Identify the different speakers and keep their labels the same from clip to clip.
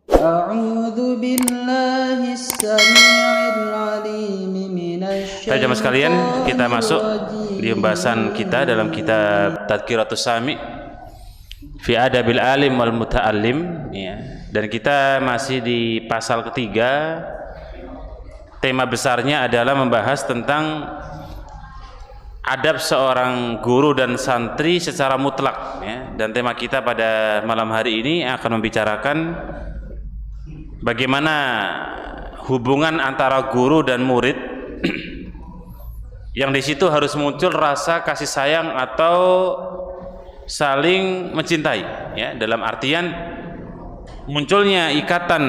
Speaker 1: A'udzu billahi as-sami'il 'alim minasy
Speaker 2: Baik jemaah sekalian, kita masuk di pembahasan kita dalam kitab Tadhkiratus Sami' fi Adabil Alim wal Muta'allim, ya. Dan kita masih di pasal ketiga. Tema besarnya adalah membahas tentang adab seorang guru dan santri secara mutlak, ya. Dan tema kita pada malam hari ini akan membicarakan bagaimana hubungan antara guru dan murid yang di situ harus muncul rasa kasih sayang atau saling mencintai, ya. Dalam artian munculnya ikatan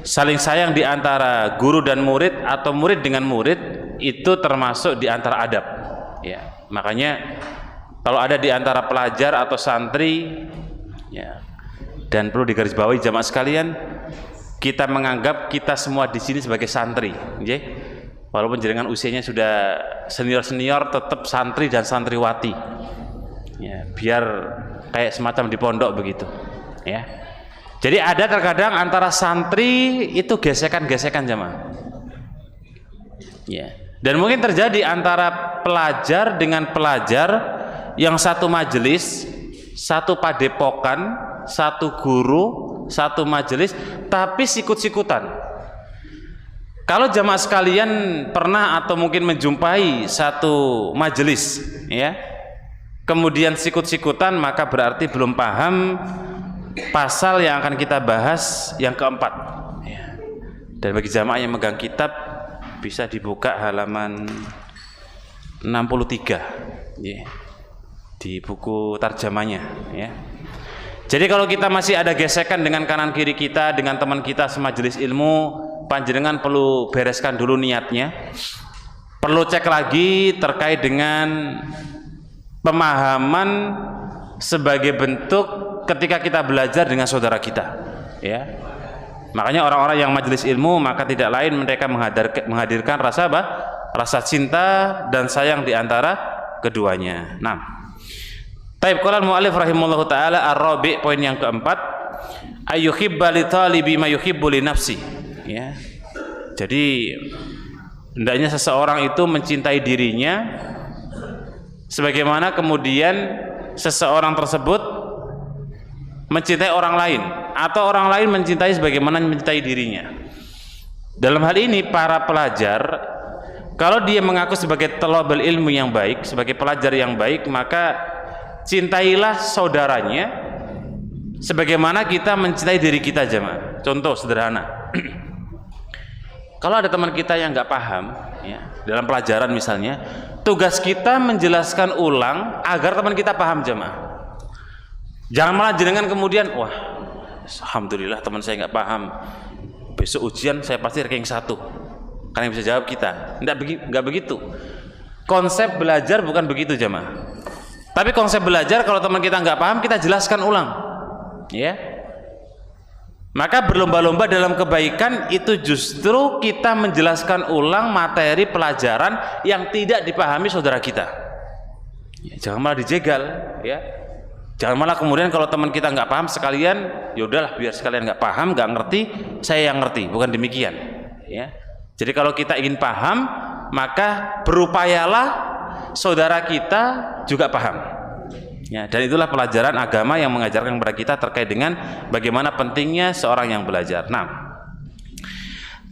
Speaker 2: saling sayang di antara guru dan murid atau murid dengan murid, itu termasuk di antara adab, ya. Makanya kalau ada di antara pelajar atau santri, ya, dan perlu digarisbawahi jamaah sekalian, kita menganggap kita semua di sini sebagai santri, ya. Walaupun jenengan usianya sudah senior-senior, tetap santri dan santriwati, ya, biar kayak semacam di pondok begitu, ya. Jadi ada terkadang antara santri itu gesekan-gesekan jamaah, ya. Dan mungkin terjadi antara pelajar dengan pelajar yang satu majelis, satu padepokan, satu guru, satu majelis, tapi sikut-sikutan. Kalau jamaah sekalian pernah atau mungkin menjumpai satu majelis, ya, kemudian sikut-sikutan, maka berarti belum paham pasal yang akan kita bahas yang keempat, ya. Dan bagi jamaah yang megang kitab, bisa dibuka halaman 63, ya, di buku tarjamanya, ya. Jadi kalau kita masih ada gesekan dengan kanan kiri kita, dengan teman kita semajelis ilmu, panjenengan perlu bereskan dulu niatnya, perlu cek lagi terkait dengan pemahaman sebagai bentuk ketika kita belajar dengan saudara kita, ya. Makanya orang-orang yang majelis ilmu, maka tidak lain mereka menghadirkan rasa apa? Rasa cinta dan sayang di antara keduanya. Nah, taib qala al-mu'allif rahimahullahu taala ar-rabi', poin yang keempat, ayyuhibba li talibi ma yuhibbu li nafsi, ya. Jadi hendaknya seseorang itu mencintai dirinya sebagaimana kemudian seseorang tersebut mencintai orang lain, atau orang lain mencintai sebagaimana mencintai dirinya. Dalam hal ini para pelajar, kalau dia mengaku sebagai thalabul ilmu yang baik, sebagai pelajar yang baik, maka cintailah saudaranya sebagaimana kita mencintai diri kita, jemaah. Contoh sederhana, kalau ada teman kita yang nggak paham, ya, dalam pelajaran misalnya, tugas kita menjelaskan ulang agar teman kita paham, jemaah. Jangan malah jenengan kemudian, wah, alhamdulillah teman saya nggak paham, besok ujian saya pasti ranking 1, karena yang bisa jawab kita. Nggak begitu. Konsep belajar bukan begitu, jemaah. Tapi konsep belajar, kalau teman kita nggak paham, kita jelaskan ulang, ya. Maka berlomba-lomba dalam kebaikan itu justru kita menjelaskan ulang materi pelajaran yang tidak dipahami saudara kita, ya. Jangan malah dijegal, ya. Jangan malah kemudian kalau teman kita nggak paham sekalian, ya udahlah biar sekalian nggak paham, nggak ngerti, saya yang ngerti. Bukan demikian, ya. Jadi kalau kita ingin paham, maka berupayalah saudara kita juga paham, ya. Dan itulah pelajaran agama yang mengajarkan kepada kita terkait dengan bagaimana pentingnya seorang yang belajar. Nah,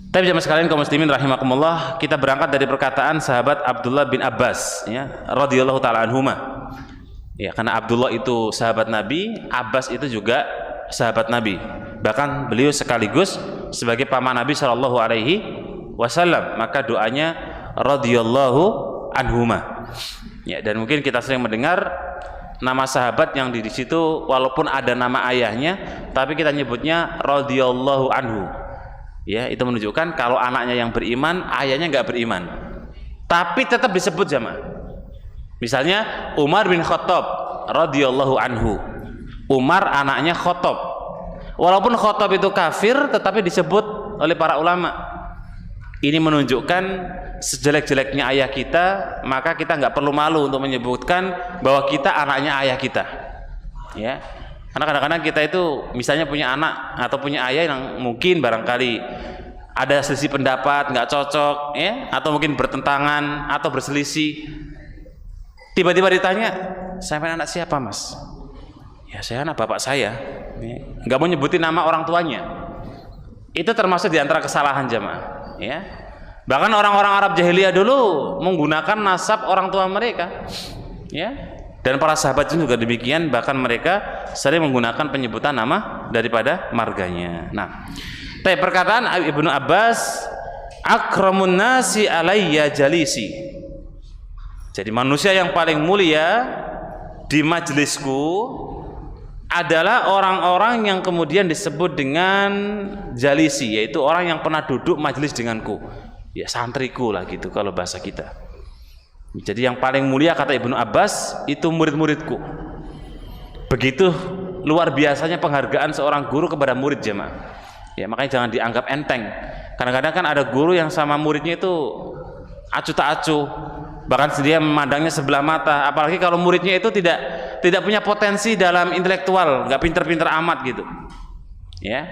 Speaker 2: tapi jemaah sekalian kaum muslimin rahimakumullah, kita berangkat dari perkataan sahabat Abdullah bin Abbas, ya, radhiyallahu taala anhuma. Ya, karena Abdullah itu sahabat Nabi, Abbas itu juga sahabat Nabi. Bahkan beliau sekaligus sebagai paman Nabi Shallallahu Alaihi Wasallam. Maka doanya radhiyallahu anhuma. Ya, dan mungkin kita sering mendengar nama sahabat yang di situ walaupun ada nama ayahnya, tapi kita nyebutnya radhiyallahu anhu. Ya, itu menunjukkan kalau anaknya yang beriman, ayahnya nggak beriman, tapi tetap disebut jamaah. Misalnya Umar bin Khattab radhiyallahu anhu. Umar anaknya Khattab. Walaupun Khattab itu kafir, tetapi disebut oleh para ulama. Ini menunjukkan sejelek-jeleknya ayah kita, maka kita nggak perlu malu untuk menyebutkan bahwa kita anaknya ayah kita, ya. Karena kadang-kadang kita itu misalnya punya anak atau punya ayah yang mungkin barangkali ada selisih pendapat, nggak cocok, ya, atau mungkin bertentangan atau berselisih. Tiba-tiba ditanya, saya anak siapa mas? Ya saya anak bapak saya. Nggak mau nyebutin nama orang tuanya. Itu termasuk diantara kesalahan jamaah. Ya. Bahkan orang-orang Arab jahiliyah dulu menggunakan nasab orang tua mereka. Ya. Dan para sahabat juga demikian. Bahkan mereka sering menggunakan penyebutan nama daripada marganya. Nah, tapi perkataan Ibnu Abbas, akramun nasi alayya jalisi. Jadi manusia yang paling mulia di majelisku adalah orang-orang yang kemudian disebut dengan jalisi, yaitu orang yang pernah duduk majelis denganku. Ya santriku lah gitu kalau bahasa kita. Jadi yang paling mulia kata Ibnu Abbas itu murid-muridku. Begitu luar biasanya penghargaan seorang guru kepada murid jemaah. Ya makanya jangan dianggap enteng. Kadang-kadang kan ada guru yang sama muridnya itu acuh tak acuh, bahkan dia memandangnya sebelah mata. Apalagi kalau muridnya itu tidak punya potensi dalam intelektual, nggak pinter-pinter amat gitu. Ya,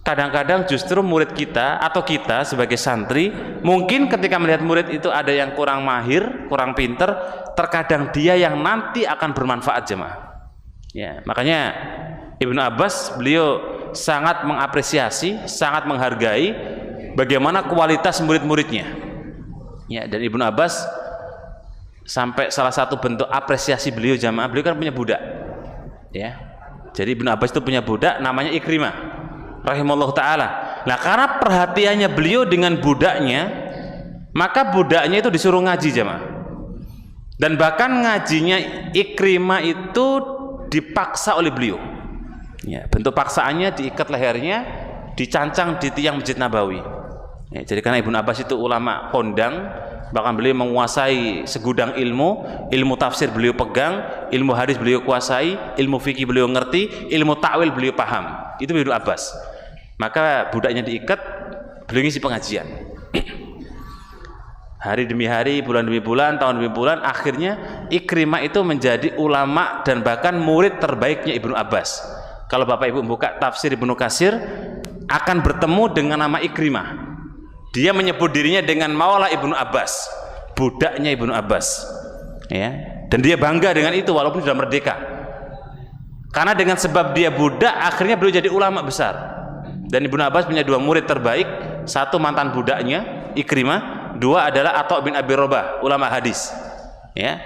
Speaker 2: kadang-kadang justru murid kita atau kita sebagai santri mungkin ketika melihat murid itu ada yang kurang mahir, kurang pinter, terkadang dia yang nanti akan bermanfaat jemaah. Ya, makanya Ibnu Abbas beliau sangat mengapresiasi, sangat menghargai bagaimana kualitas murid-muridnya. Ya, dan Ibnu Abbas sampai salah satu bentuk apresiasi beliau jamaah, beliau kan punya budak. Ya. Jadi Ibnu Abbas itu punya budak namanya Ikrimah rahimallahu taala. Nah, karena perhatiannya beliau dengan budaknya, maka budaknya itu disuruh ngaji jamaah. Dan bahkan ngajinya Ikrimah itu dipaksa oleh beliau. Ya, bentuk paksaannya diikat lehernya, dicancang di tiang Masjid Nabawi. Ya, jadi karena Ibnu Abbas itu ulama kondang, bahkan beliau menguasai segudang ilmu tafsir beliau pegang, ilmu hadis beliau kuasai, ilmu fikih beliau ngerti, ilmu takwil beliau paham. Itu Ibnu Abbas. Maka budaknya diikat, beliau ngisi pengajian. Hari demi hari, bulan demi bulan, tahun demi bulan, akhirnya Ikrimah itu menjadi ulama dan bahkan murid terbaiknya Ibnu Abbas. Kalau Bapak Ibu buka tafsir Ibnu Katsir akan bertemu dengan nama Ikrimah. Dia menyebut dirinya dengan Maula Ibnu Abbas, budaknya Ibnu Abbas. Ya, dan dia bangga dengan itu walaupun sudah merdeka. Karena dengan sebab dia budak, akhirnya beliau jadi ulama besar. Dan Ibnu Abbas punya dua murid terbaik, satu mantan budaknya Ikrimah, dua adalah Atha bin Abi Rabah, ulama hadis. Ya,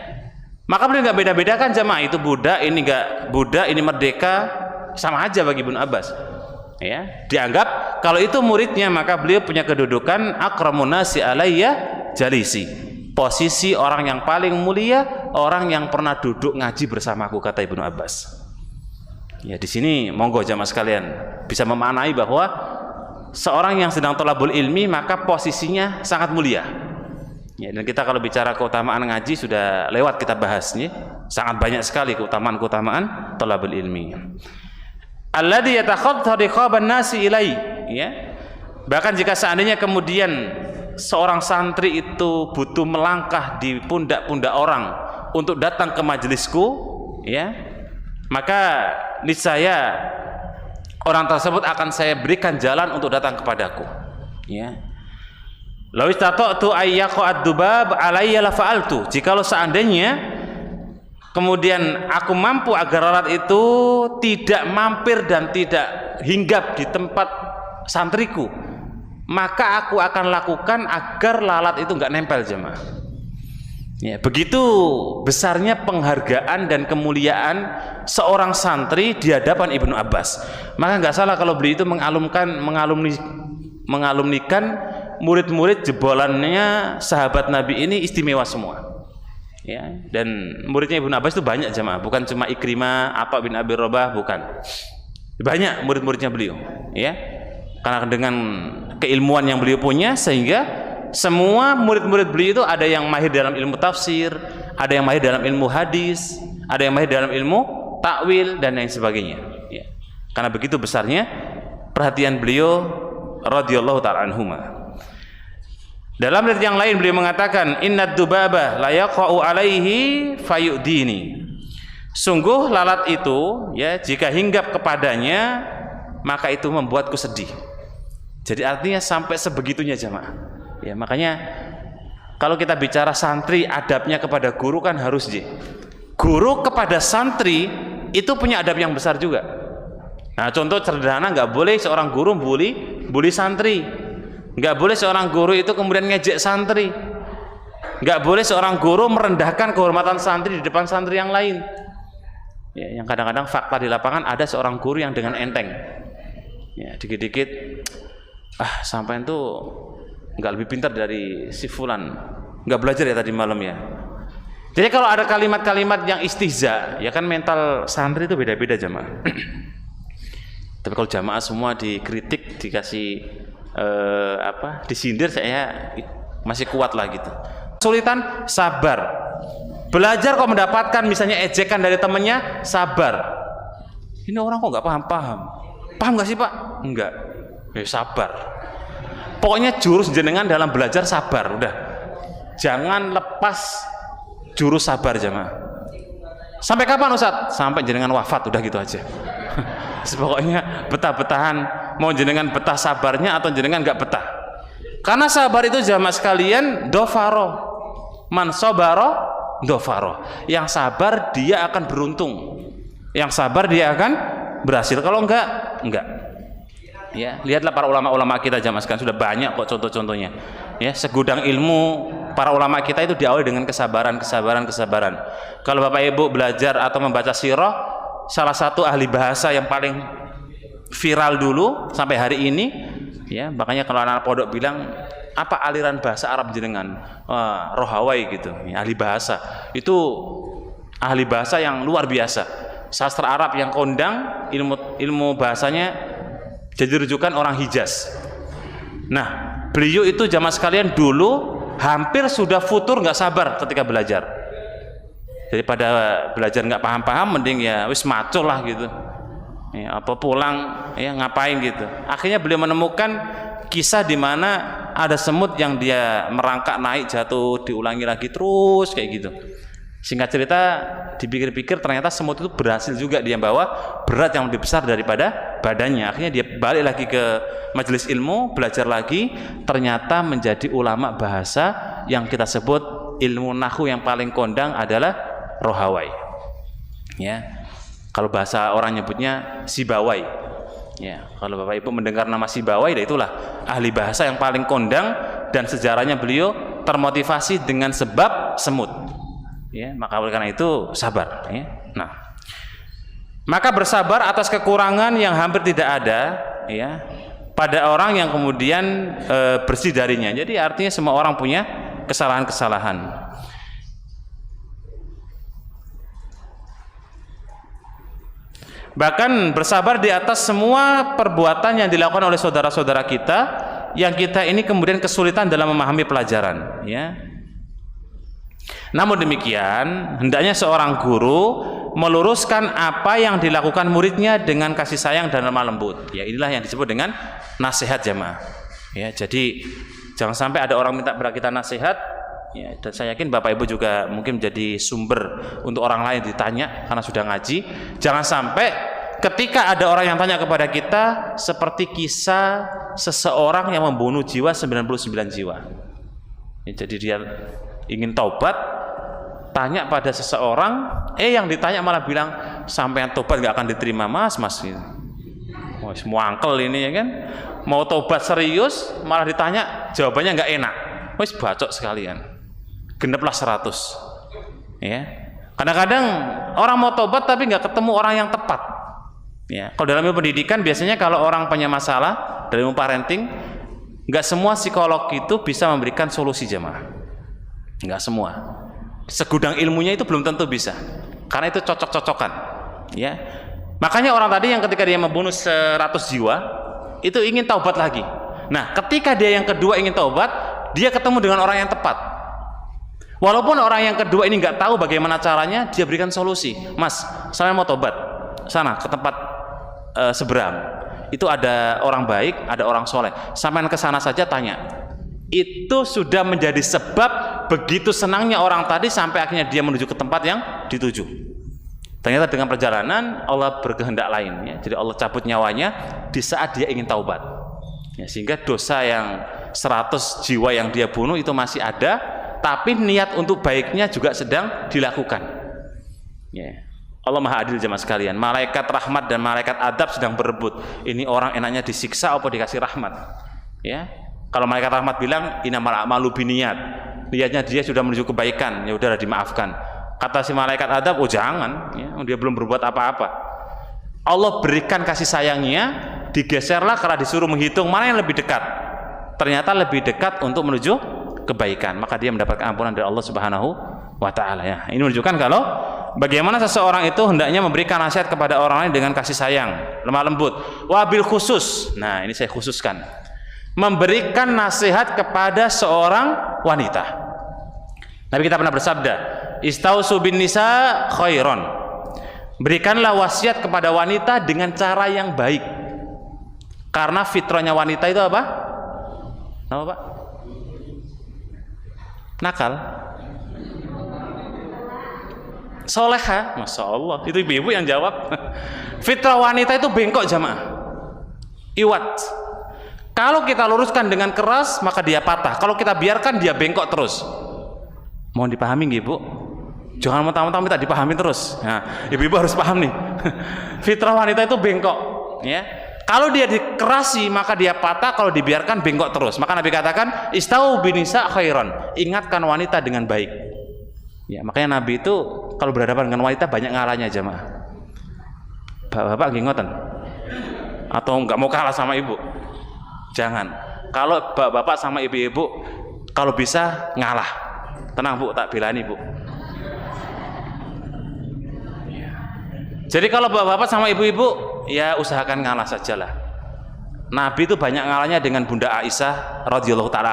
Speaker 2: maka beliau nggak beda-bedakan jamaah, itu budak, ini nggak budak, ini merdeka, sama aja bagi Ibnu Abbas. Ya, dianggap kalau itu muridnya, maka beliau punya kedudukan akramun nasi alayya jalisi, posisi orang yang paling mulia, orang yang pernah duduk ngaji bersamaku, kata Ibnu Abbas. Ya, di sini monggo jamaah sekalian bisa memaknai bahwa seorang yang sedang thalabul ilmi maka posisinya sangat mulia. Ya, dan kita kalau bicara keutamaan ngaji sudah lewat kita bahasnya, sangat banyak sekali keutamaan thalabul ilmi. Alladzi yatakhatta riqaban nasi ilai, ya. Bahkan jika seandainya kemudian seorang santri itu butuh melangkah di pundak-pundak orang untuk datang ke majelisku, ya, maka niscaya orang tersebut akan saya berikan jalan untuk datang kepadaku. Ya. Law istata'tu ayyaqa'ad dubab alayya la fa'altu. Jikalau seandainya kemudian aku mampu agar lalat itu tidak mampir dan tidak hinggap di tempat santriku, maka aku akan lakukan agar lalat itu nggak nempel jemaah. Ya, begitu besarnya penghargaan dan kemuliaan seorang santri di hadapan Ibnu Abbas. Maka nggak salah kalau beliau itu mengalumnikan murid-murid jebolannya sahabat Nabi ini istimewa semua. Ya, dan muridnya Ibnu Abbas itu banyak jemaah, bukan cuma Ikrimah, Atha bin Abi Rabah, bukan. Banyak murid-muridnya beliau, ya. Karena dengan keilmuan yang beliau punya, sehingga semua murid-murid beliau itu ada yang mahir dalam ilmu tafsir, ada yang mahir dalam ilmu hadis, ada yang mahir dalam ilmu takwil dan lain sebagainya. Ya. Karena begitu besarnya perhatian beliau radhiyallahu ta'ala anhuma. Dalam riwayat yang lain beliau mengatakan innad dubaba la yaqa'u alaihi fayudini. Sungguh lalat itu ya jika hinggap kepadanya maka itu membuatku sedih. Jadi artinya sampai sebegitunya jamaah. Ya, makanya kalau kita bicara santri adabnya kepada guru kan harus guru kepada santri itu punya adab yang besar juga. Nah, contoh sederhana, nggak boleh seorang guru bully santri. Nggak boleh seorang guru itu kemudian ngejek santri. Nggak boleh seorang guru merendahkan kehormatan santri di depan santri yang lain. Ya, yang kadang-kadang fakta di lapangan ada seorang guru yang dengan enteng, ya dikit-dikit, sampean tuh nggak lebih pintar dari si fulan, nggak belajar ya tadi malam ya. Jadi kalau ada kalimat-kalimat yang istihza, ya kan mental santri itu beda-beda jamaah. Tapi kalau jamaah semua dikritik, dikasih disindir, saya masih kuat lah gitu. Kesulitan, sabar. Belajar kok mendapatkan misalnya ejekan dari temennya, sabar. Ini orang kok nggak paham. Paham nggak sih Pak? Enggak. Ya sabar. Pokoknya jurus jenengan dalam belajar sabar, udah. Jangan lepas jurus sabar jamaah. Sampai kapan Ustaz? Sampai jenengan wafat, udah gitu aja. Pokoknya betah-betahan, mau jenengan betah sabarnya atau jenengan nggak betah. Karena sabar itu jamaah sekalian dofaro, man sobaro dofaro. Yang sabar dia akan beruntung, yang sabar dia akan berhasil. Kalau enggak. Ya, lihatlah para ulama-ulama kita jamaah sekalian, sudah banyak kok contoh-contohnya. Ya, segudang ilmu para ulama kita itu diawali dengan kesabaran. Kalau Bapak Ibu belajar atau membaca sirah, salah satu ahli bahasa yang paling viral dulu sampai hari ini, ya, makanya kalau anak pondok bilang apa aliran bahasa Arab jenengan, Rohawai gitu, ya, ahli bahasa itu ahli bahasa yang luar biasa, sastra Arab yang kondang, ilmu bahasanya jadi rujukan orang Hijaz. Nah, beliau itu jamaah sekalian dulu hampir sudah futur, nggak sabar ketika belajar. Daripada belajar nggak paham-paham, mending ya wis macul lah gitu. Ya, apa pulang ya ngapain gitu. Akhirnya beliau menemukan kisah di mana ada semut yang dia merangkak naik jatuh diulangi lagi terus kayak gitu. Singkat cerita dipikir-pikir ternyata semut itu berhasil juga dia bawa berat yang lebih besar daripada badannya. Akhirnya dia balik lagi ke majelis ilmu, belajar lagi, ternyata menjadi ulama bahasa yang kita sebut ilmu nahwu yang paling kondang adalah Rohawai. Ya. Kalau bahasa orang nyebutnya Sibawai. Ya, kalau Bapak Ibu mendengar nama Sibawai, itulah ahli bahasa yang paling kondang dan sejarahnya beliau termotivasi dengan sebab semut. Ya, maka oleh karena itu sabar. Ya. Nah, maka bersabar atas kekurangan yang hampir tidak ada, ya, pada orang yang kemudian bersih darinya. Jadi artinya semua orang punya kesalahan-kesalahan. Bahkan bersabar di atas semua perbuatan yang dilakukan oleh saudara-saudara kita yang kita ini kemudian kesulitan dalam memahami pelajaran, ya. Namun demikian, hendaknya seorang guru meluruskan apa yang dilakukan muridnya dengan kasih sayang dan lemah lembut. Ya, inilah yang disebut dengan nasihat jamaah. Ya, jadi jangan sampai ada orang minta kita nasihat. Ya, dan saya yakin Bapak Ibu juga mungkin menjadi sumber untuk orang lain ditanya karena sudah ngaji. Jangan sampai ketika ada orang yang tanya kepada kita seperti kisah seseorang yang membunuh jiwa 99 jiwa. Ya, jadi dia ingin taubat, tanya pada seseorang, yang ditanya malah bilang sampean tobat nggak akan diterima mas. Wah, semua angkel ini ya kan. Mau tobat serius malah ditanya jawabannya nggak enak. Wis bacok sekalian. Geneplah 100. Ya. Kadang-kadang orang mau tobat tapi nggak ketemu orang yang tepat. Ya. Kalau dalam ilmu pendidikan biasanya kalau orang punya masalah dalam ilmu parenting, nggak semua psikolog itu bisa memberikan solusi jamaah. Nggak semua. Segudang ilmunya itu belum tentu bisa. Karena itu cocok-cocokan. Ya. Makanya orang tadi yang ketika dia membunuh 100 jiwa itu ingin taubat lagi. Nah, ketika dia yang kedua ingin taubat, dia ketemu dengan orang yang tepat. Walaupun orang yang kedua ini nggak tahu bagaimana caranya, dia berikan solusi. Mas, saya mau tobat, sana ke tempat seberang. Itu ada orang baik, ada orang soleh. Sampai ke sana saja tanya. Itu sudah menjadi sebab begitu senangnya orang tadi sampai akhirnya dia menuju ke tempat yang dituju. Ternyata dengan perjalanan Allah berkehendak lain, ya. Jadi Allah cabut nyawanya di saat dia ingin taubat, ya, sehingga dosa yang 100 jiwa yang dia bunuh itu masih ada, tapi niat untuk baiknya juga sedang dilakukan, ya. Allah Maha Adil jemaah sekalian. Malaikat rahmat dan malaikat adab sedang berebut, ini orang enaknya disiksa apa dikasih rahmat, ya. Kalau malaikat rahmat bilang innamal a'malu binniyat, niatnya dia sudah menuju kebaikan, ya udahlah dimaafkan. Kata si malaikat adab, oh jangan, ya, dia belum berbuat apa-apa. Allah berikan kasih sayangnya, digeserlah karena disuruh menghitung mana yang lebih dekat. Ternyata lebih dekat untuk menuju kebaikan, maka dia mendapatkan ampunan dari Allah Subhanahu wa Ta'ala, ya. Ini menunjukkan kalau bagaimana seseorang itu hendaknya memberikan nasihat kepada orang lain dengan kasih sayang, lemah lembut. Wabil khusus, nah ini saya khususkan, memberikan nasihat kepada seorang wanita. Nabi kita pernah bersabda, istausu bin nisa khairon, berikanlah wasiat kepada wanita dengan cara yang baik, karena fitrahnya wanita itu apa? Apa Pak? Nakal, soleha, masya Allah. Itu ibu-ibu yang jawab. Fitrah wanita itu bengkok jamaah, iwat. Kalau kita luruskan dengan keras maka dia patah, kalau kita biarkan dia bengkok terus. Mohon dipahami nggih Bu, jangan mentang-mentang minta dipahami terus. Nah, ibu-ibu harus paham nih. Fitrah wanita itu bengkok, ya. Kalau dia dikerasi maka dia patah, kalau dibiarkan bengkok terus. Maka Nabi katakan istau binisa khairan, ingatkan wanita dengan baik, ya. Makanya Nabi itu kalau berhadapan dengan wanita banyak ngalahnya jemaah. Bapak nggih ngoten? Atau nggak mau kalah sama ibu? Jangan. Kalau bapak sama ibu-ibu kalau bisa ngalah. Tenang Bu, tak belani Bu. Jadi kalau bapak-bapak sama ibu-ibu ya usahakan ngalah sajalah. Nabi itu banyak ngalahnya dengan Bunda Aisyah radhiyallahu ta'ala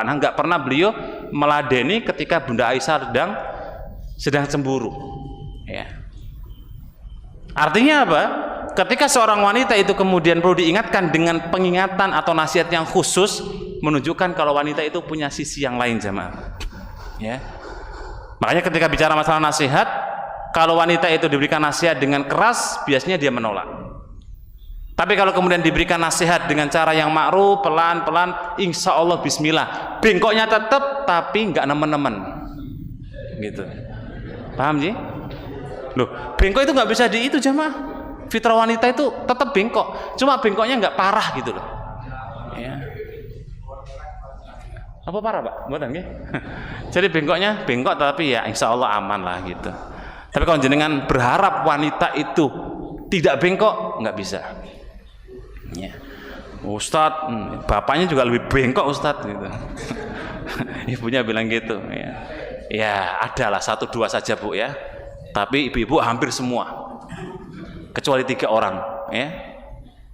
Speaker 2: anha. Enggak pernah beliau meladeni ketika Bunda Aisyah sedang cemburu, ya. Artinya apa? Ketika seorang wanita itu kemudian perlu diingatkan dengan pengingatan atau nasihat yang khusus, menunjukkan kalau wanita itu punya sisi yang lain jemaah, ya. Makanya ketika bicara masalah nasihat, kalau wanita itu diberikan nasihat dengan keras, biasanya dia menolak. Tapi kalau kemudian diberikan nasihat dengan cara yang ma'ruf, pelan-pelan, insya Allah bismillah, bengkoknya tetap tapi nggak nemen-nemen, gitu. Paham sih? Loh, bengkok itu nggak bisa itu jemaah. Fitrah wanita itu tetap bengkok, cuma bengkoknya nggak parah gitu loh, ya. Apa parah Pak? Buatan nggih? Jadi bengkoknya bengkok tapi ya insya Allah aman lah gitu. Tapi kalau jenengan berharap wanita itu tidak bengkok, nggak bisa, ya. Ustadz, bapaknya juga lebih bengkok Ustadz gitu. Ibunya bilang gitu, ya. Ya adalah 1-2 saja Bu, ya. Tapi ibu-ibu hampir semua, kecuali 3 orang, ya,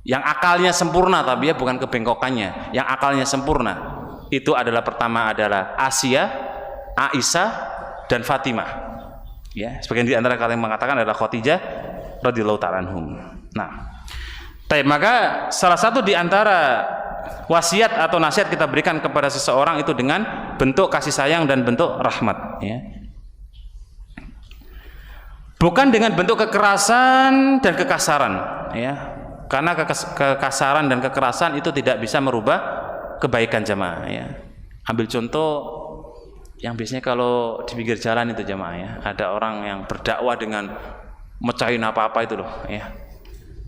Speaker 2: yang akalnya sempurna, tapi ya bukan kebengkokannya, yang akalnya sempurna. Itu adalah pertama adalah Asia, Aisyah, dan Fatimah, ya. Sebagian di antara kalian mengatakan adalah Khadijah radhiyallahu ta'ala anhum. Nah, maka salah satu di antara wasiat atau nasihat kita berikan kepada seseorang itu dengan bentuk kasih sayang dan bentuk rahmat, ya. Bukan dengan bentuk kekerasan dan kekasaran, ya. Karena kekasaran dan kekerasan itu tidak bisa merubah kebaikan jamaah, ya. Ambil contoh yang biasanya kalau di pinggir jalan itu jamaah, ya. Ada orang yang berdakwah dengan mecahin apa-apa itu loh, ya.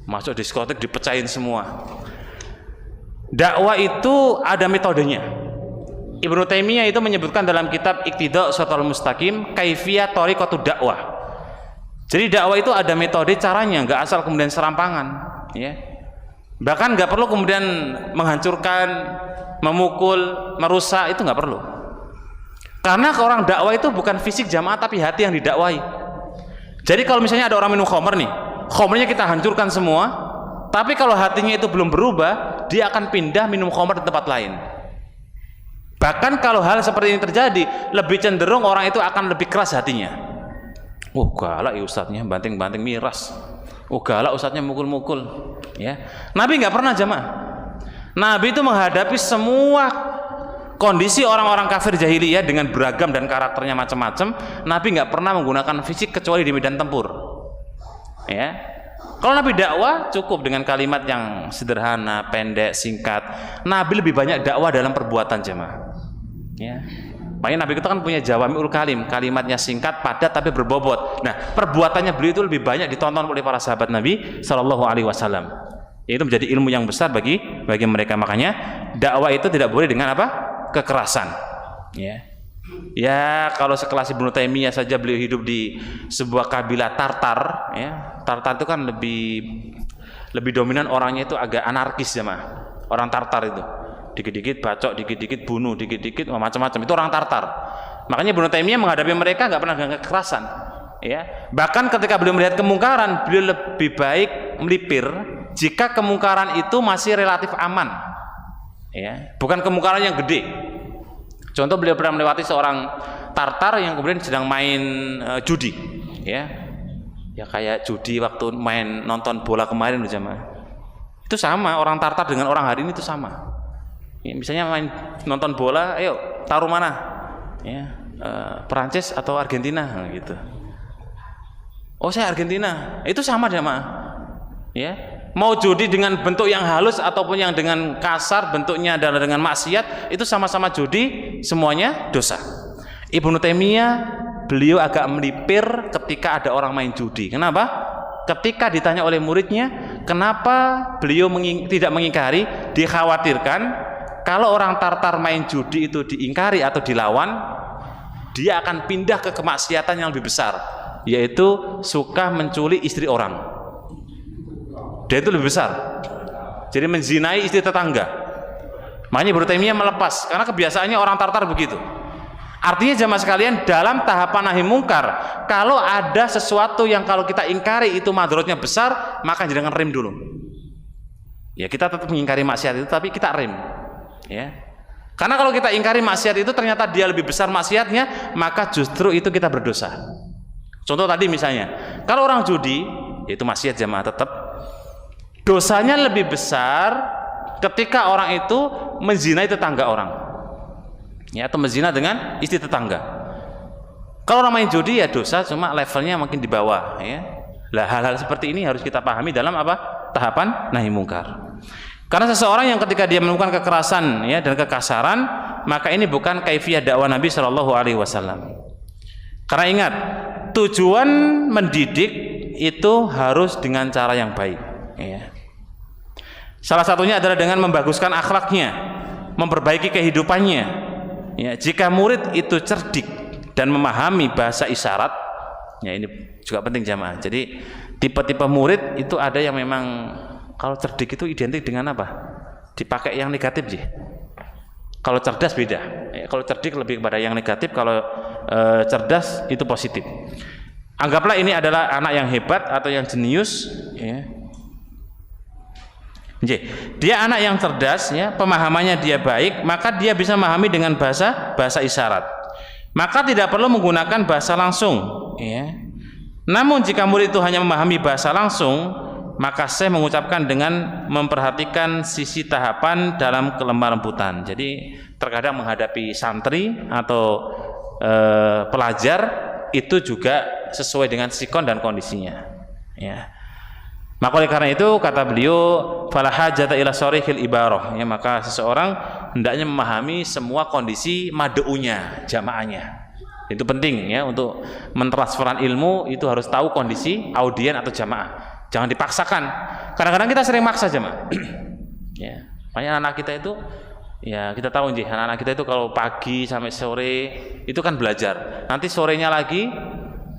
Speaker 2: Masuk diskotik dipecahin semua. Dakwah itu ada metodenya. Ibnu Taimiyah itu menyebutkan dalam kitab Iqtida' Shiratal Mustaqim kaifiyah thariqatud dakwah. Jadi dakwah itu ada metode caranya, nggak asal kemudian serampangan, ya. Bahkan nggak perlu kemudian menghancurkan, memukul, merusak, itu nggak perlu. Karena orang dakwah itu bukan fisik jamaah tapi hati yang didakwahi. Jadi kalau misalnya ada orang minum khamr nih, khamrnya kita hancurkan semua, tapi kalau hatinya itu belum berubah, dia akan pindah minum khamr di tempat lain. Bahkan kalau hal seperti ini terjadi, lebih cenderung orang itu akan lebih keras hatinya. Oh galak ya ustadznya, banting-banting miras. Oh galak ustadznya mukul-mukul, ya. Nabi nggak pernah jamaah. Nabi itu menghadapi semua kondisi orang-orang kafir jahiliyah dengan beragam dan karakternya macam-macam, Nabi nggak pernah menggunakan fisik kecuali di medan tempur. Ya, kalau Nabi dakwah cukup dengan kalimat yang sederhana, pendek, singkat. Nabi lebih banyak dakwah dalam perbuatan, jemaah. Ya, makanya Nabi itu kan punya jawami'ul kalim, kalimatnya singkat, padat tapi berbobot. Nah, perbuatannya beliau itu lebih banyak ditonton oleh para sahabat Nabi Shallallahu Alaihi Wasallam. Itu menjadi ilmu yang besar bagi mereka. Makanya dakwah itu tidak boleh dengan apa? Kekerasan. Ya, kalau sekelas Ibnu Taimiyah saja beliau hidup di sebuah kabilah Tartar. Ya, Tartar itu kan lebih dominan orangnya itu agak anarkis, jemaah. Orang Tartar itu dikit-dikit bacok, dikit-dikit bunuh, dikit-dikit macam-macam. Itu orang Tartar. Makanya Ibnu Taimiyah menghadapi mereka nggak pernah dengan kekerasan. Ya, bahkan ketika beliau melihat kemungkaran, beliau lebih baik melipir jika kemungkaran itu masih relatif aman. Ya, bukan kemungkaran yang gede. Contoh, beliau pernah melewati seorang Tartar yang kemudian sedang main judi. Ya, kayak judi waktu main nonton bola kemarin loh, jemaah. Itu sama, orang Tartar dengan orang hari ini itu sama. Ya, misalnya main nonton bola, ayo taruh mana? Ya, Perancis atau Argentina, nah, gitu. Oh, saya Argentina. Itu sama, jemaah. Ya. Mau judi dengan bentuk yang halus ataupun yang dengan kasar, bentuknya adalah dengan maksiat, itu sama-sama judi, semuanya dosa. Ibnu Taimiyah beliau agak melipir ketika ada orang main judi. Kenapa? Ketika ditanya oleh muridnya, kenapa beliau tidak mengingkari, dikhawatirkan kalau orang Tartar main judi itu diingkari atau dilawan, dia akan pindah ke kemaksiatan yang lebih besar, yaitu suka menculik istri orang. Dia itu lebih besar, jadi menzinai istri tetangga. Makanya Ibnu Taimiyah melepas, karena kebiasaannya orang Tartar begitu. Artinya jamaah sekalian, dalam tahapan nahi mungkar, kalau ada sesuatu yang kalau kita ingkari itu madharatnya besar, maka jangan rem dulu. Ya, kita tetap mengingkari maksiat itu, tapi kita rem. Ya, karena kalau kita ingkari maksiat itu ternyata dia lebih besar maksiatnya, maka justru itu kita berdosa. Contoh tadi misalnya, kalau orang judi, itu maksiat jamaah tetap. Dosanya lebih besar ketika orang itu menzinai tetangga orang, ya, atau menzina dengan istri tetangga. Kalau orang main judi ya dosa, cuma levelnya makin di bawah. Ya, lah hal-hal seperti ini harus kita pahami dalam apa? Tahapan nahi mungkar. Karena seseorang yang ketika dia melakukan kekerasan, ya, dan kekasaran, maka ini bukan kaifiyah dakwah Nabi Shallallahu Alaihi Wasallam. Karena ingat, tujuan mendidik itu harus dengan cara yang baik. Ya. Salah satunya adalah dengan membaguskan akhlaknya, memperbaiki kehidupannya. Ya, jika murid itu cerdik dan memahami bahasa isyarat, ya ini juga penting jamaah. Jadi tipe-tipe murid itu ada yang memang kalau cerdik itu identik dengan apa? Dipakai yang negatif sih. Kalau cerdas beda. Ya, kalau cerdik lebih kepada yang negatif, kalau cerdas itu positif. Anggaplah ini adalah anak yang hebat atau yang jenius. Ya. Dia anak yang cerdas, ya, pemahamannya dia baik, maka dia bisa memahami dengan bahasa isyarat. Maka tidak perlu menggunakan bahasa langsung. Ya. Namun jika murid itu hanya memahami bahasa langsung, maka saya mengucapkan dengan memperhatikan sisi tahapan dalam kelemah lembutan. Jadi terkadang menghadapi santri atau pelajar itu juga sesuai dengan sikon dan kondisinya. Ya. Maka oleh karena itu kata beliau, fala hajata ila sharihil ibarah, ya, maka seseorang hendaknya memahami semua kondisi mad'unya, jamaahnya. Itu penting, ya, untuk mentransferan ilmu itu harus tahu kondisi audien atau jamaah. Jangan dipaksakan. Kadang-kadang kita sering maksa jamaah. Ya, makanya anak kita itu, ya, kita tahu nih, anak-anak kita itu kalau pagi sampai sore itu kan belajar. Nanti sorenya lagi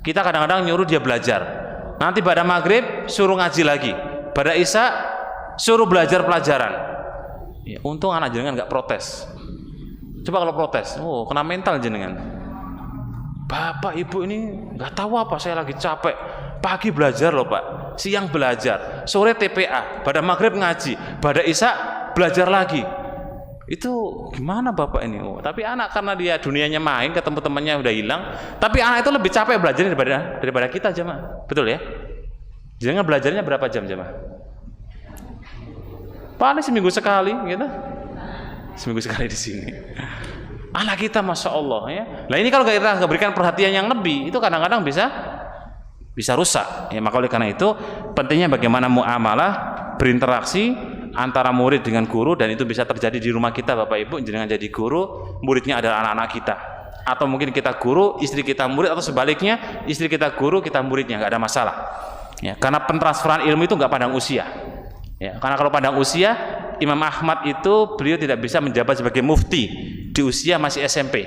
Speaker 2: kita kadang-kadang nyuruh dia belajar. Nanti pada maghrib suruh ngaji lagi, pada isya suruh belajar pelajaran. Ya, untung anak jenengan nggak protes. Coba kalau protes, oh kena mental jenengan. Bapak ibu ini nggak tahu apa, saya lagi capek. Pagi belajar loh pak, siang belajar, sore TPA, pada maghrib ngaji, pada isya belajar lagi. Itu gimana bapak ini? Oh, tapi anak karena dia dunianya main, ketemu temannya udah hilang. Tapi anak itu lebih capek belajarnya daripada kita jemaah. Betul ya? Jangan belajarnya berapa jam jemaah? Paling seminggu sekali gitu. seminggu sekali di sini. Anak kita Masya Allah ya. Nah ini kalau kita nggak berikan perhatian yang lebih, itu kadang-kadang bisa rusak. Ya, maka oleh karena itu pentingnya bagaimana muamalah berinteraksi antara murid dengan guru, dan itu bisa terjadi di rumah kita Bapak Ibu, jangan jadi guru, muridnya adalah anak-anak kita, atau mungkin kita guru, istri kita murid, atau sebaliknya istri kita guru, kita muridnya, nggak ada masalah. Ya, karena pentransferan ilmu itu nggak pandang usia. Ya, karena kalau pandang usia, Imam Ahmad itu beliau tidak bisa menjabat sebagai mufti di usia masih SMP.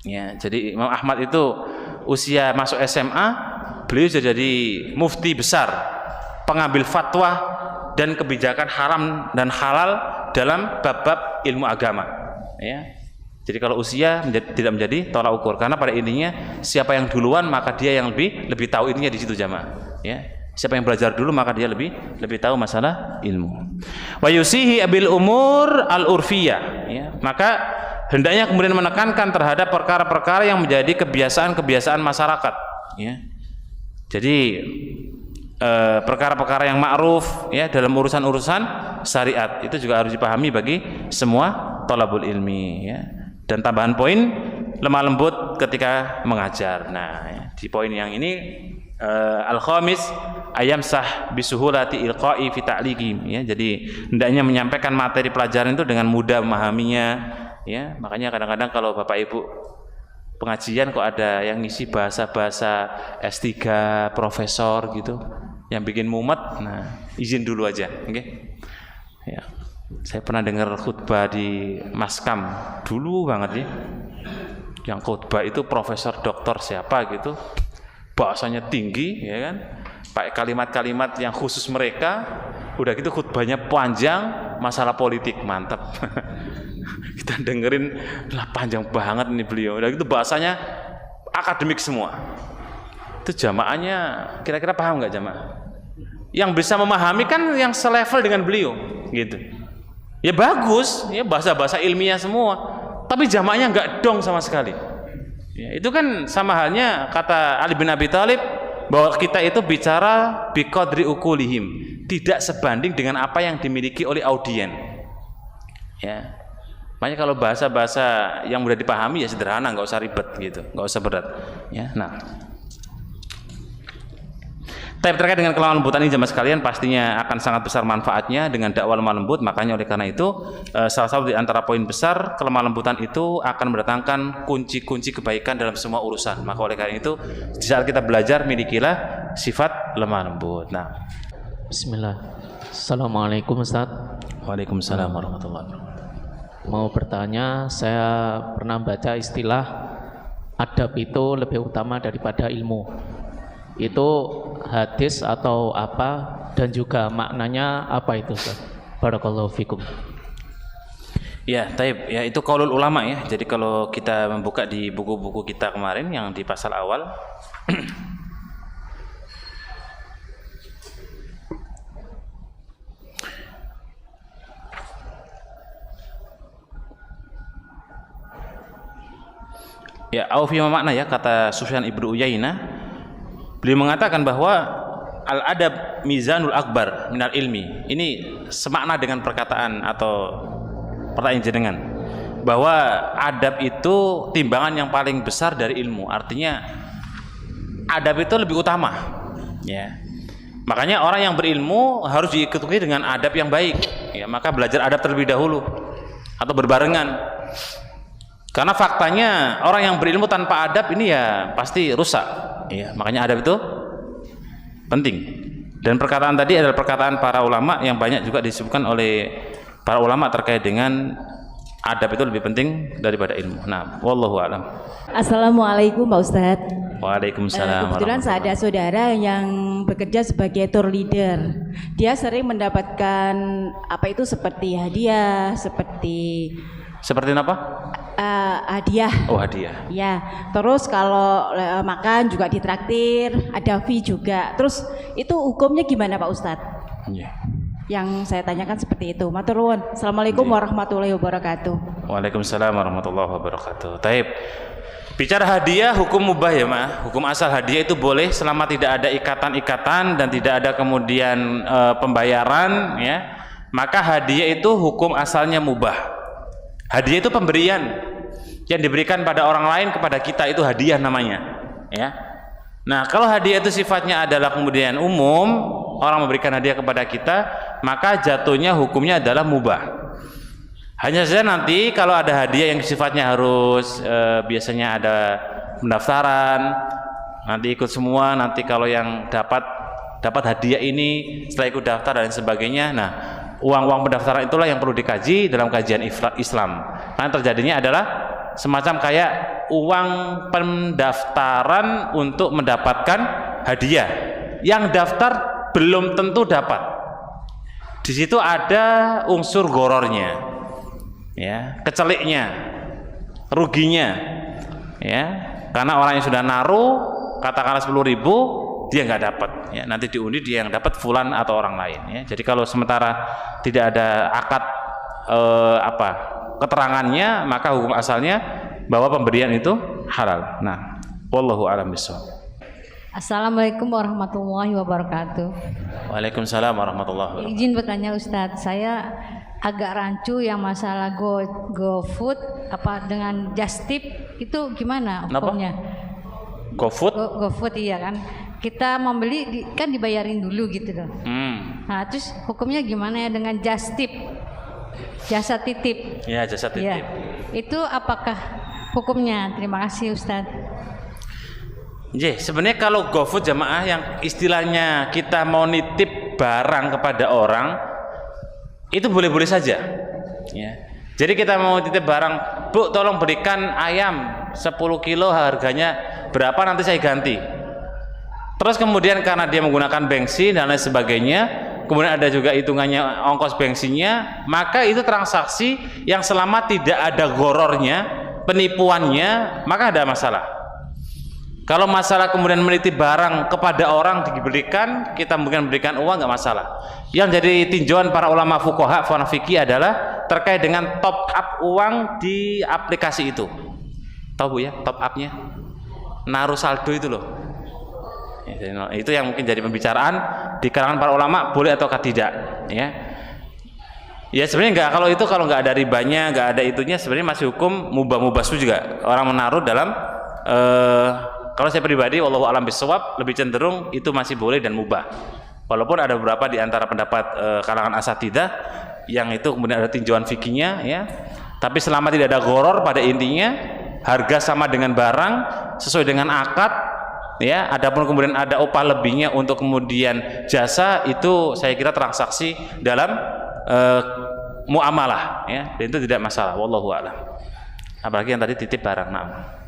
Speaker 2: Ya, jadi Imam Ahmad itu usia masuk SMA, beliau sudah jadi mufti besar, pengambil fatwa dan kebijakan haram dan halal dalam bab-bab ilmu agama. Ya. Jadi kalau usia tidak menjadi tolak ukur, karena pada intinya siapa yang duluan maka dia yang lebih tahu, intinya di situ jamaah. Ya. Siapa yang belajar dulu maka dia lebih tahu masalah ilmu. Wa yusihi abil umur al urfiyah. Ya. Maka hendaknya kemudian menekankan terhadap perkara-perkara yang menjadi kebiasaan-kebiasaan masyarakat. Ya. Jadi perkara-perkara yang ma'ruf ya dalam urusan-urusan syariat itu juga harus dipahami bagi semua thalabul ilmi ya. Dan tambahan poin, lemah lembut ketika mengajar. Nah, ya, di poin yang ini al-khamis ayamsah bisuhulati ilqa'i fi ta'liqi ya. Jadi hendaknya menyampaikan materi pelajaran itu dengan mudah memahaminya ya. Makanya kadang-kadang kalau Bapak Ibu pengajian kok ada yang ngisi bahasa-bahasa S3 profesor gitu yang bikin mumet, nah izin dulu aja, oke? Okay? Ya, saya pernah dengar khutbah di Maskam dulu banget ya, yang khutbah itu profesor doktor siapa gitu, bahasanya tinggi ya kan, pakai kalimat-kalimat yang khusus mereka, udah gitu khutbahnya panjang, masalah politik, mantap. Kita dengerin lah panjang banget nih beliau, udah gitu bahasanya akademik semua. Itu jamaahnya kira-kira paham nggak jamaah? Yang bisa memahami kan yang selevel dengan beliau gitu. Ya bagus, ya bahasa-bahasa ilmiah semua, tapi jamaahnya nggak dong sama sekali. Ya, itu kan sama halnya kata Ali bin Abi Thalib bahwa kita itu bicara biqadri uqulihim, tidak sebanding dengan apa yang dimiliki oleh audien. Ya. Makanya kalau bahasa-bahasa yang mudah dipahami ya sederhana, nggak usah ribet gitu, nggak usah berat. Ya, nah. Tapi terkait dengan kelemah lembutan ini jemaah sekalian, pastinya akan sangat besar manfaatnya dengan dakwah lemah lembut. Makanya oleh karena itu salah satu di antara poin besar kelemah lembutan itu akan mendatangkan kunci-kunci kebaikan dalam semua urusan. Maka oleh karena itu di saat kita belajar milikilah sifat lemah lembut. Nah,
Speaker 3: Bismillah. Assalamualaikum Ustaz.
Speaker 2: Waalaikumsalam warahmatullahi wabarakatuh.
Speaker 3: Mau bertanya, saya pernah baca istilah adab itu lebih utama daripada ilmu. Itu hadis atau apa, dan juga maknanya apa itu Ustaz? Barakallahu fikum.
Speaker 2: Ya, taib. Ya, itu qaulul ulama ya. Jadi kalau kita membuka di buku-buku kita kemarin yang di pasal awal ya, au fi makna ya, kata Sufyan ibnu Uyainah, beliau mengatakan bahwa al-adab mizanul akbar minal ilmi. Ini semakna dengan perkataan atau pertanyaan jenengan bahwa adab itu timbangan yang paling besar dari ilmu. Artinya adab itu lebih utama ya. Makanya orang yang berilmu harus diikuti dengan adab yang baik ya. Maka belajar adab terlebih dahulu atau berbarengan. Karena faktanya orang yang berilmu tanpa adab ini ya pasti rusak. Ya, makanya adab itu penting. Dan perkataan tadi adalah perkataan para ulama yang banyak juga disebutkan oleh para ulama terkait dengan adab itu lebih penting daripada ilmu. Nah, wallahu a'lam.
Speaker 4: Assalamualaikum Pak Ustadz.
Speaker 2: Waalaikumsalam.
Speaker 4: Kebetulan saya ada saudara yang bekerja sebagai tour leader. Dia sering mendapatkan apa itu seperti hadiah, seperti
Speaker 2: apa?
Speaker 4: Hadiah.
Speaker 2: Oh, hadiah.
Speaker 4: Ya, terus kalau makan juga ditraktir, ada fee juga. Terus itu hukumnya gimana Pak Ustadz?
Speaker 2: Yeah.
Speaker 4: Yang saya tanyakan seperti itu. Matur nuwun. Assalamualaikum warahmatullahi wabarakatuh.
Speaker 2: Waalaikumsalam warahmatullahi wabarakatuh. Taib. Bicara hadiah hukum mubah ya, Ma. Hukum asal hadiah itu boleh selama tidak ada ikatan-ikatan dan tidak ada kemudian pembayaran ya. Maka hadiah itu hukum asalnya mubah. Hadiah itu pemberian yang diberikan pada orang lain kepada kita, itu hadiah namanya, ya. Nah, kalau hadiah itu sifatnya adalah kemudian umum, orang memberikan hadiah kepada kita, maka jatuhnya hukumnya adalah mubah. Hanya saja nanti kalau ada hadiah yang sifatnya harus biasanya ada pendaftaran, nanti ikut semua, nanti kalau yang dapat hadiah ini setelah ikut daftar dan sebagainya. Nah, uang pendaftaran itulah yang perlu dikaji dalam kajian Islam. Karena terjadinya adalah semacam kayak uang pendaftaran untuk mendapatkan hadiah. Yang daftar belum tentu dapat. Di situ ada unsur gorornya, ya, keceliknya, ruginya, ya. Karena orang yang sudah naruh katakanlah 10.000, dia nggak dapat, ya. Nanti diundi dia yang dapat fulan atau orang lain, ya. Jadi kalau sementara tidak ada akad keterangannya, maka hukum asalnya bahwa pemberian itu halal. Nah, wallahu a'lam bishawab.
Speaker 5: Assalamualaikum warahmatullahi wabarakatuh.
Speaker 2: Waalaikumsalam warahmatullahi wabarakatuh.
Speaker 5: Izin bertanya Ustadz, saya agak rancu yang masalah GoFood dengan Just Tip itu gimana hukumnya? GoFood iya kan? Kita membeli kan dibayarin dulu gitu loh. Nah, terus hukumnya gimana ya dengan Just Tip? Jasa titip.
Speaker 2: Ya, jasa titip. Ya.
Speaker 5: Itu apakah hukumnya? Terima kasih Ustadz.
Speaker 2: Sebenarnya kalau GoFood jamaah yang istilahnya kita mau nitip barang kepada orang, itu boleh-boleh saja, ya. Jadi kita mau titip barang, Bu tolong berikan ayam 10 kilo harganya berapa, nanti saya ganti. Terus kemudian karena dia menggunakan bensin dan lain sebagainya, kemudian ada juga hitungannya ongkos bensinnya, maka itu transaksi yang selama tidak ada gorornya, penipuannya, maka ada masalah. Kalau masalah kemudian menitip barang kepada orang diberikan, kita mungkin memberikan uang, nggak masalah. Yang jadi tinjauan para ulama fuqaha fikih adalah terkait dengan top up uang di aplikasi itu. Tahu Bu ya, top upnya? Naruh saldo itu loh. Itu yang mungkin jadi pembicaraan di kalangan para ulama, boleh ataukah tidak, ya. Ya sebenarnya kalau nggak ada ribanya, nggak ada itunya, sebenarnya masih hukum mubah juga. Orang menaruh dalam kalau saya pribadi wallahu a'lam bishawab lebih cenderung itu masih boleh dan mubah. Walaupun ada beberapa di antara pendapat kalangan asatidzah yang itu kemudian ada tinjauan fikihnya, ya. Tapi selama tidak ada goror, pada intinya harga sama dengan barang sesuai dengan akad, ya. Adapun kemudian ada upah lebihnya untuk kemudian jasa, itu saya kira transaksi dalam muamalah, ya. Dan itu tidak masalah wallahu a'lam. Apalagi yang tadi titip barang. Nah.